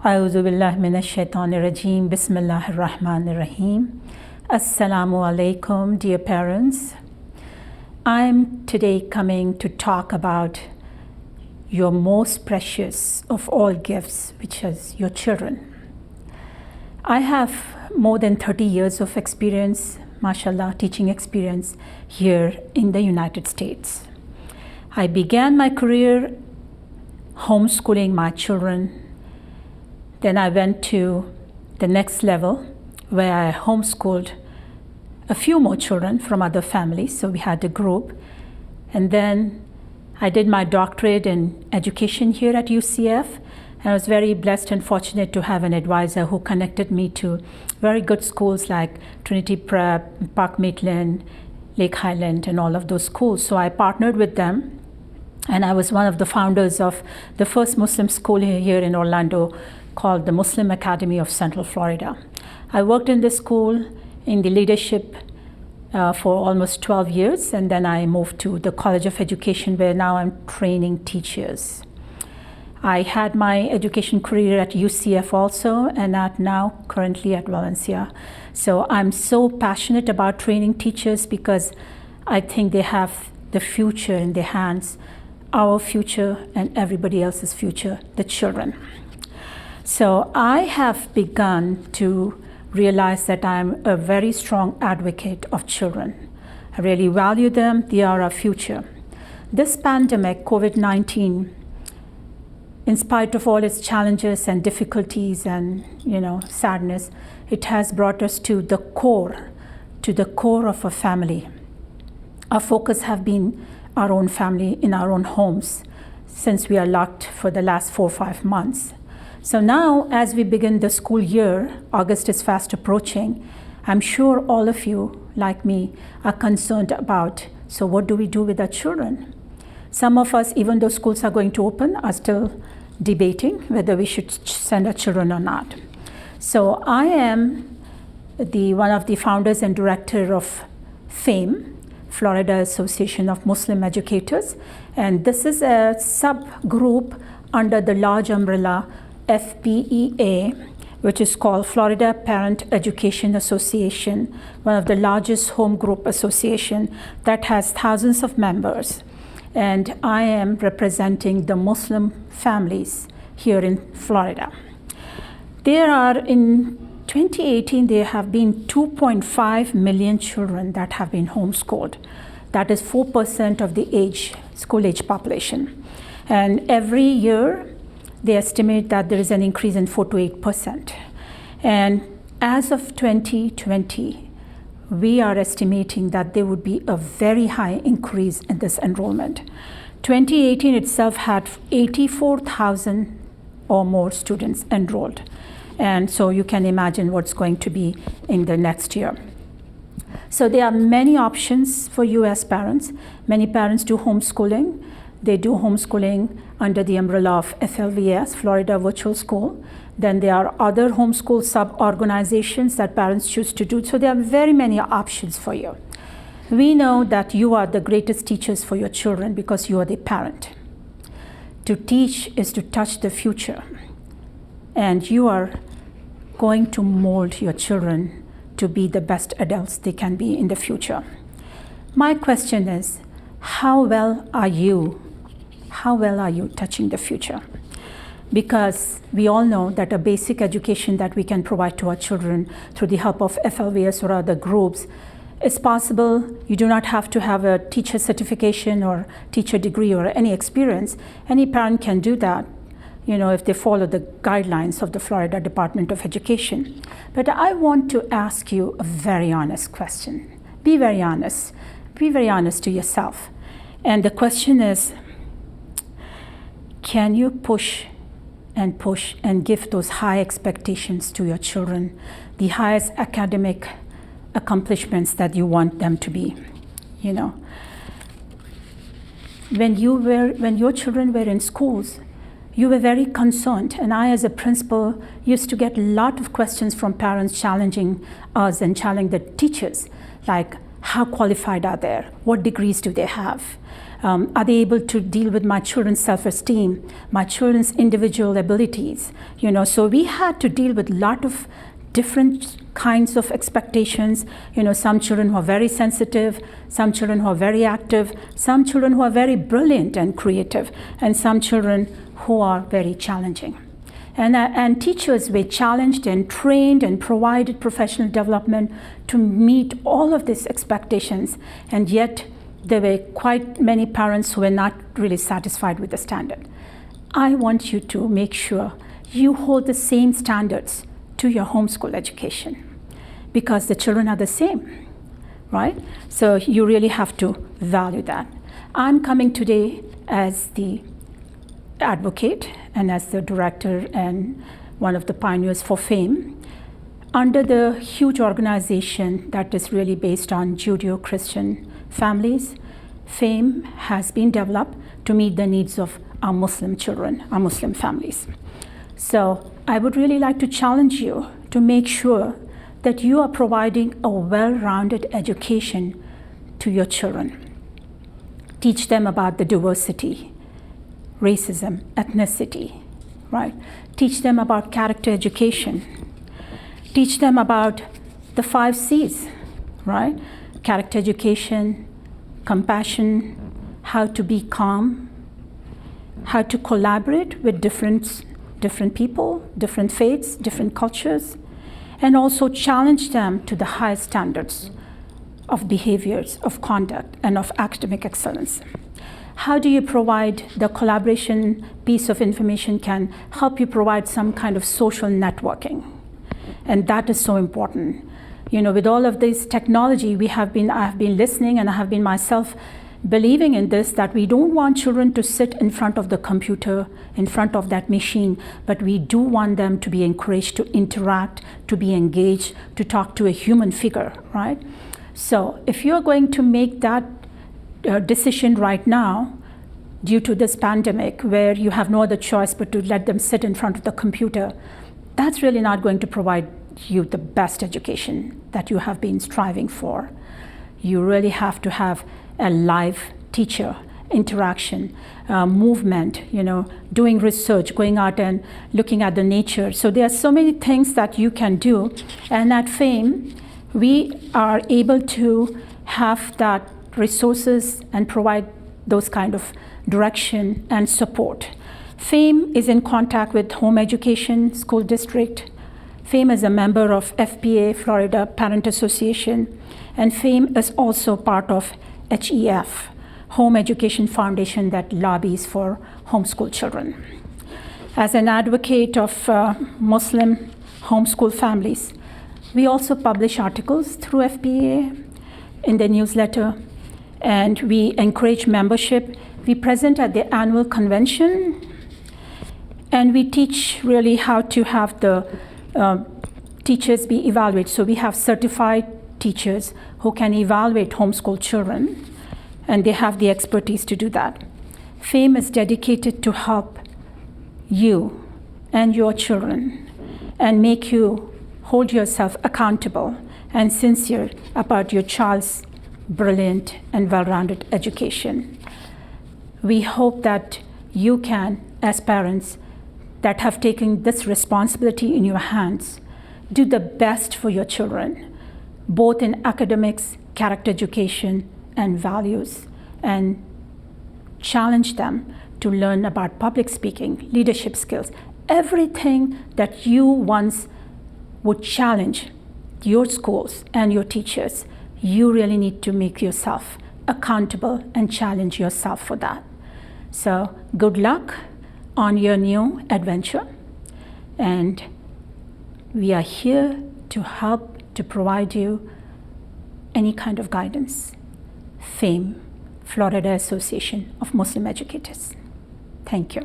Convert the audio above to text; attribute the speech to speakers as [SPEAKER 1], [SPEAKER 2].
[SPEAKER 1] A'udhu billahi minash shaitanir rajim. Bismillahir rahmanir rahim. Assalamu alaikum, dear parents. I'm today coming to talk about your most precious of all gifts, which is your children. I have more than 30 years of experience, mashallah, teaching experience here in the United States. I began my career homeschooling my children. Then I went to the next level where I homeschooled a few more children from other families. So we had a group. And then I did my doctorate in education here at UCF. And I was very blessed and fortunate to have an advisor who connected me to very good schools like Trinity Prep, Park Maitland, Lake Highland, and all of those schools. So I partnered with them. And I was one of the founders of the first Muslim school here in Orlando called the Muslim Academy of Central Florida. I worked in this school in the leadership for almost 12 years, and then I moved to the College of Education where now I'm training teachers. I had my education career at UCF also, and now currently at Valencia. So I'm so passionate about training teachers because I think they have the future in their hands, our future and everybody else's future, the children. So I have begun to realize that I'm a very strong advocate of children. I really value them. They are our future. This pandemic, COVID-19, in spite of all its challenges and difficulties and sadness, it has brought us to the core of a family. Our focus have been our own family in our own homes since we are locked for the last 4 or 5 months. So now, as we begin the school year, August is fast approaching. I'm sure all of you, like me, are concerned about, so what do we do with our children? Some of us, even though schools are going to open, are still debating whether we should send our children or not. So I am one of the founders and director of FAME, Florida Association of Muslim Educators, and this is a subgroup under the large umbrella FPEA, which is called Florida Parent Education Association, one of the largest home group association that has thousands of members. And I am representing the Muslim families here in Florida. In 2018, there have been 2.5 million children that have been homeschooled. That is 4% of the school age population. And every year, they estimate that there is an increase in 4 to 8%. And as of 2020, we are estimating that there would be a very high increase in this enrollment. 2018 itself had 84,000 or more students enrolled. And so you can imagine what's going to be in the next year. So there are many options for you as parents. Many parents do homeschooling. They do homeschooling under the umbrella of FLVS, Florida Virtual School. Then there are other homeschool sub-organizations that parents choose to do. So there are very many options for you. We know that you are the greatest teachers for your children because you are the parent. To teach is to touch the future. And you are going to mold your children to be the best adults they can be in the future. My question is, how well are you touching the future? Because we all know that a basic education that we can provide to our children through the help of FLVS or other groups is possible. You do not have to have a teacher certification or teacher degree or any experience. Any parent can do that, if they follow the guidelines of the Florida Department of Education. But I want to ask you a very honest question. Be very honest. Be very honest to yourself. And the question is, can you push and give those high expectations to your children, the highest academic accomplishments that you want them to be? When your children were in schools, you were very concerned, and I as a principal used to get a lot of questions from parents challenging us and challenging the teachers, like how qualified are they? What degrees do they have? Are they able to deal with my children's self-esteem, my children's individual abilities? So we had to deal with a lot of different kinds of expectations. Some children who are very sensitive, some children who are very active, some children who are very brilliant and creative, and some children who are very challenging. And teachers were challenged and trained and provided professional development to meet all of these expectations. And yet there were quite many parents who were not really satisfied with the standard. I want you to make sure you hold the same standards to your homeschool education, because the children are the same, right? So you really have to value that. I'm coming today as the advocate and as the director and one of the pioneers for FAME, under the huge organization that is really based on Judeo-Christian families. FAME has been developed to meet the needs of our Muslim children, our Muslim families. So I would really like to challenge you to make sure that you are providing a well-rounded education to your children. Teach them about the diversity, racism, ethnicity, right? Teach them about character education. Teach them about the 5 C's, right? Character education, compassion, how to be calm, how to collaborate with different people, different faiths, different cultures, and also challenge them to the highest standards of behaviors, of conduct, and of academic excellence. How do you provide the collaboration piece of information can help you provide some kind of social networking? And that is so important. With all of this technology, I have been listening, and I have been myself believing in this, that we don't want children to sit in front of the computer, in front of that machine, but we do want them to be encouraged to interact, to be engaged, to talk to a human figure, right? So if you're going to make that decision right now, due to this pandemic, where you have no other choice but to let them sit in front of the computer, that's really not going to provide you the best education that you have been striving for. You really have to have a live teacher, interaction, movement, doing research, going out and looking at the nature. So there are so many things that you can do. And at FAME, we are able to have that resources and provide those kind of direction and support. FAME is in contact with Home Education School District. FAME is a member of FPA, Florida Parent Association, and FAME is also part of HEF, Home Education Foundation, that lobbies for homeschool children. As an advocate of Muslim homeschool families, we also publish articles through FPA in the newsletter, and we encourage membership. We present at the annual convention, and we teach really how to have the teachers be evaluated. So we have certified teachers who can evaluate homeschool children, and they have the expertise to do that. FAME is dedicated to help you and your children and make you hold yourself accountable and sincere about your child's brilliant and well-rounded education. We hope that you can, as parents that have taken this responsibility in your hands, do the best for your children, both in academics, character education, and values, and challenge them to learn about public speaking, leadership skills, everything that you once would challenge your schools and your teachers. You really need to make yourself accountable and challenge yourself for that. So good luck on your new adventure, and we are here to help to provide you any kind of guidance. FAME, Florida Association of Muslim Educators. Thank you.